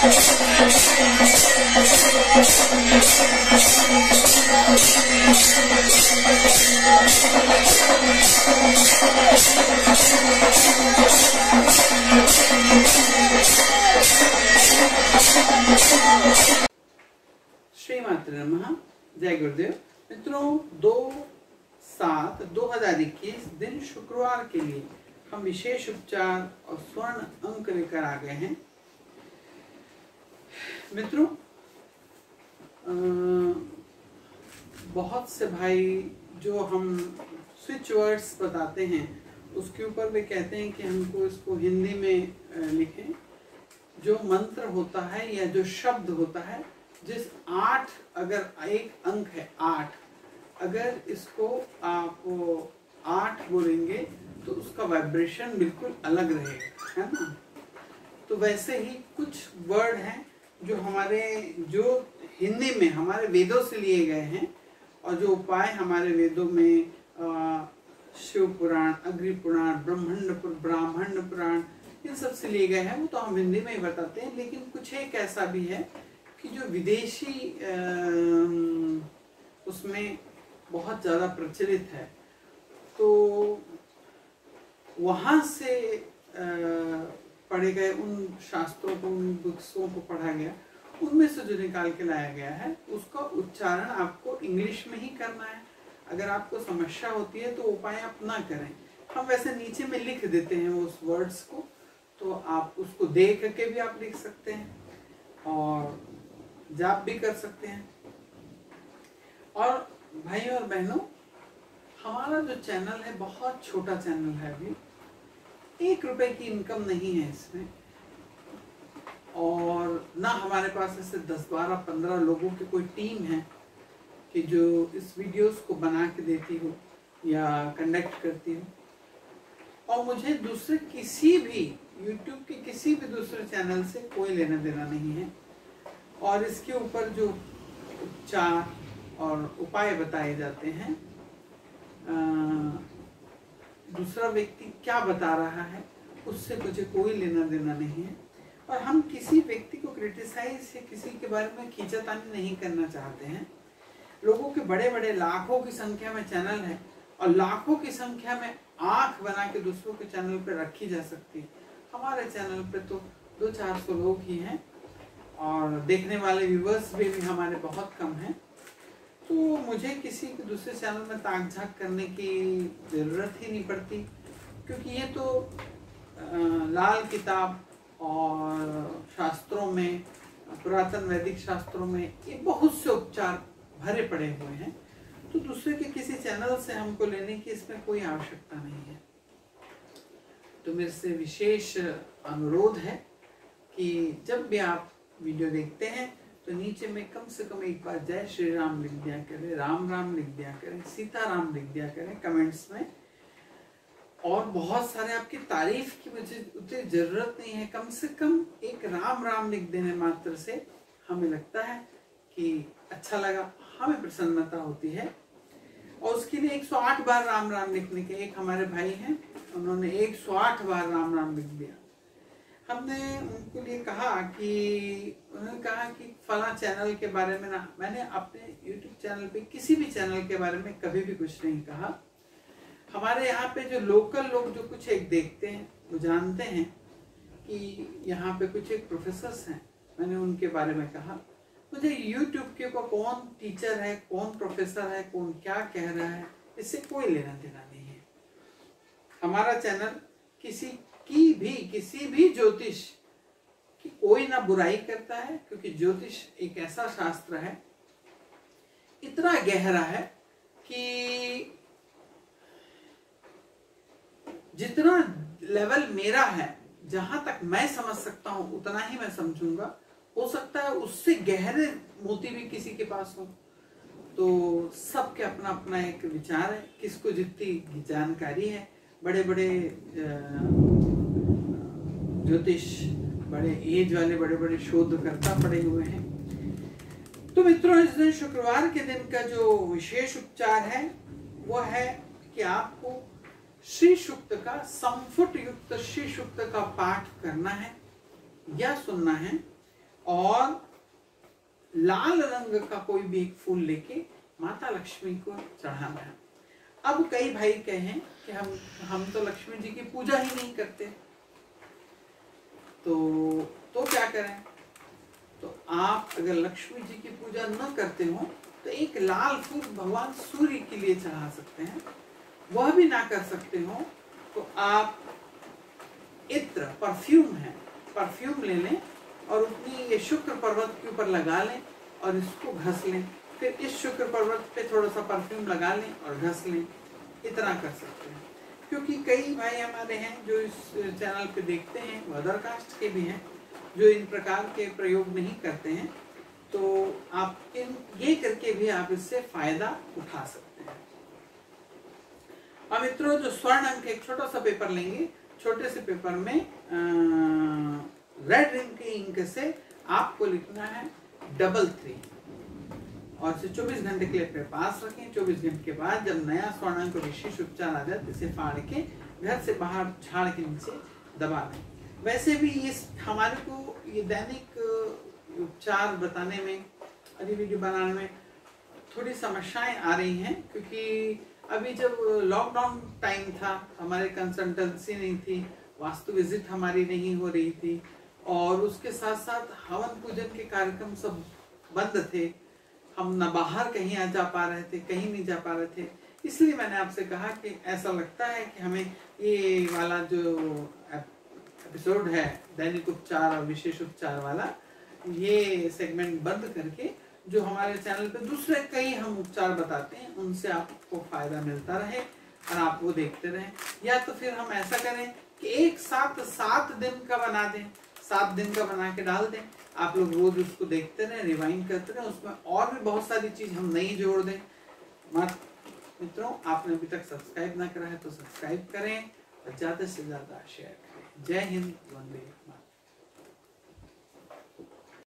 श्रीमात्र नमः। जय गुरुदेव। मित्रों, 2/7/2021 दिन शुक्रवार के लिए हम विशेष उपचार और स्वर्ण अंक लेकर आ गए हैं। मित्रों, बहुत से भाई जो हम स्विच वर्ड्स बताते हैं उसके ऊपर वे कहते हैं कि हमको इसको हिंदी में लिखें। जो मंत्र होता है या जो शब्द होता है, जिस 8 अगर एक अंक है 8, अगर इसको आप 8 बोलेंगे तो उसका वाइब्रेशन बिल्कुल अलग रहेगा, है ना। तो वैसे ही कुछ वर्ड हैं जो हिंदी में हमारे वेदों से लिए गए हैं और जो उपाय हमारे वेदों में शिव पुराण, अग्नि पुराण, ब्राह्मण पुराण, इन सब से लिए गए हैं, वो तो हम हिंदी में ही बताते हैं। लेकिन कुछ एक ऐसा भी है कि जो विदेशी उसमें बहुत ज़्यादा प्रचलित है, तो वहाँ से पढ़े गए उन शास्त्रों को, उन बुक्सों को पढ़ा गया, उनमें से जो निकाल के लाया गया है उसका उच्चारण आपको इंग्लिश में ही करना है। अगर आपको समस्या होती है तो उपाय आप ना करें। हम वैसे नीचे में लिख देते हैं उस वर्ड्स को, तो आप उसको देख के भी आप लिख सकते हैं और जाप भी कर सकते हैं। और भाइयों और बहनों, हमारा जो चैनल है बहुत छोटा चैनल है, अभी 1 रुपए की इनकम नहीं है इसमें, और ना हमारे पास ऐसे 10, 12, 15 लोगों की कोई टीम है कि जो इस वीडियोस को बना के देती हो या कंडक्ट करती हो। और मुझे दूसरे किसी भी YouTube के किसी भी दूसरे चैनल से कोई लेना देना नहीं है। और इसके ऊपर जो उपचार और उपाय बताए जाते हैं, दूसरा व्यक्ति क्या बता रहा है उससे मुझे कोई लेना देना नहीं है। और हम किसी व्यक्ति को क्रिटिसाइज या किसी के बारे में खींचातानी नहीं करना चाहते हैं। लोगों के बड़े बड़े लाखों की संख्या में चैनल है और लाखों की संख्या में आंख बना के दूसरों के चैनल पर रखी जा सकती है। हमारे चैनल पे तो 200-400 लोग ही हैं और देखने वाले व्यूवर्स भी हमारे बहुत कम हैं। तो मुझे किसी के दूसरे चैनल में ताक झाक करने की ज़रूरत ही नहीं पड़ती, क्योंकि ये तो लाल किताब और शास्त्रों में, पुरातन वैदिक शास्त्रों में ये बहुत से उपचार भरे पड़े हुए हैं। तो दूसरे के किसी चैनल से हमको लेने की इसमें कोई आवश्यकता नहीं है। तो मेरे से विशेष अनुरोध है कि जब भी आप वीडियो देखते हैं तो नीचे में कम से कम एक बार जय श्री राम लिख दिया करें, राम राम लिख दिया करें, सीताराम लिख दिया करें कमेंट्स में। और बहुत सारे आपकी तारीफ की मुझे उतनी जरूरत नहीं है, कम से कम एक राम राम लिख देने मात्र से हमें लगता है कि अच्छा लगा, हमें प्रसन्नता होती है। और उसके लिए 108 बार राम राम लिखने के एक हमारे भाई हैं, उन्होंने 108 बार राम राम लिख दिया। हमने उनके लिए कहा कि उन्होंने कहा कि फला चैनल के बारे में ना, मैंने अपने YouTube चैनल पे किसी भी चैनल के बारे में कभी भी कुछ नहीं कहा। हमारे यहाँ पे जो लोकल लोग जो कुछ एक देखते हैं वो जानते हैं कि यहाँ पे कुछ एक प्रोफेसर्स हैं, मैंने उनके बारे में कहा। मुझे YouTube के ऊपर कौन टीचर है, कौन प्रोफेसर है, कौन क्या कह रहा है, इससे कोई लेना देना नहीं है। हमारा चैनल किसी भी ज्योतिष की कोई ना बुराई करता है, क्योंकि ज्योतिष एक ऐसा शास्त्र है, इतना गहरा है कि जितना लेवल मेरा है, जहां तक मैं समझ सकता हूं उतना ही मैं समझूंगा। हो सकता है उससे गहरे मोती भी किसी के पास हो। तो सबके अपना अपना एक विचार है, किसको जितनी जानकारी है। बड़े बड़े ज्योतिष, बड़े एज वाले बड़े बड़े शोधकर्ता पड़े हुए हैं। तो मित्रों, इस दिन शुक्रवार के दिन का जो विशेष उपचार है वो है कि आपको श्री सूक्त का, संफुट युक्त श्री सूक्त का पाठ करना है या सुनना है। और लाल रंग का कोई भी एक फूल लेके माता लक्ष्मी को चढ़ाना है। अब कई भाई कहें कि हम तो लक्ष्मी जी की पूजा ही नहीं करते, तो क्या करें? तो आप अगर लक्ष्मी जी की पूजा न करते हो तो एक लाल फूल भगवान सूर्य के लिए चढ़ा सकते हैं। वह भी ना कर सकते हो तो आप इत्र, परफ्यूम है, परफ्यूम ले लें और अपनी ये शुक्र पर्वत के ऊपर लगा लें और इसको घस लें। फिर इस शुक्र पर्वत पे थोड़ा सा परफ्यूम लगा लें और घस लें। इतना कर सकते हैं। क्योंकि कई भाई हमारे हैं जो इस चैनल पे देखते हैं, वो अदर कास्ट के भी हैं जो इन प्रकार के प्रयोग नहीं करते हैं, तो आप ये करके भी आप इससे फायदा उठा सकते हैं। अब मित्रों, जो स्वर्ण अंक एक छोटा सा पेपर लेंगे, छोटे से पेपर में रेड रिंग के इंक से आपको लिखना है 33 और इसे 24 घंटे के लिए अपने पास रखें। 24 घंटे के बाद जब नया स्वर्ण अंक विशेष उपचार आ जाए तो इसे फाड़ के घर से बाहर झाड़ के नीचे दबा दें। वैसे भी इस हमारे को ये दैनिक उपचार बताने में और ये वीडियो बनाने में थोड़ी समस्याएं आ रही हैं, क्योंकि अभी जब लॉकडाउन टाइम था, हमारे कंसल्टेंसी नहीं थी, वास्तु विजिट हमारी नहीं हो रही थी और उसके साथ साथ हवन पूजन के कार्यक्रम सब बंद थे। हम न बाहर कहीं आ जा पा रहे थे, कहीं नहीं जा पा रहे थे। इसलिए मैंने आपसे कहा कि ऐसा लगता है कि हमें ये वाला जो एपिसोड है दैनिक उपचार और विशेष उपचार वाला, ये सेगमेंट बंद करके जो हमारे चैनल पे दूसरे कई हम उपचार बताते हैं उनसे आपको फायदा मिलता रहे और आप वो देखते रहें। या तो फिर हम ऐसा करें कि एक साथ 7 दिन का बना दें, 7 दिन का बना के डाल दें, आप लोग रोज उसको देखते रहें, रिवाइंड करते रहें, उसमें और भी बहुत सारी चीज हम नई जोड़ दें। मित्रों, आपने अभी तक सब्सक्राइब ना करा है तो सब्सक्राइब करें और ज्यादा से ज्यादा शेयर करें। जय हिंद, वंदे मातरम।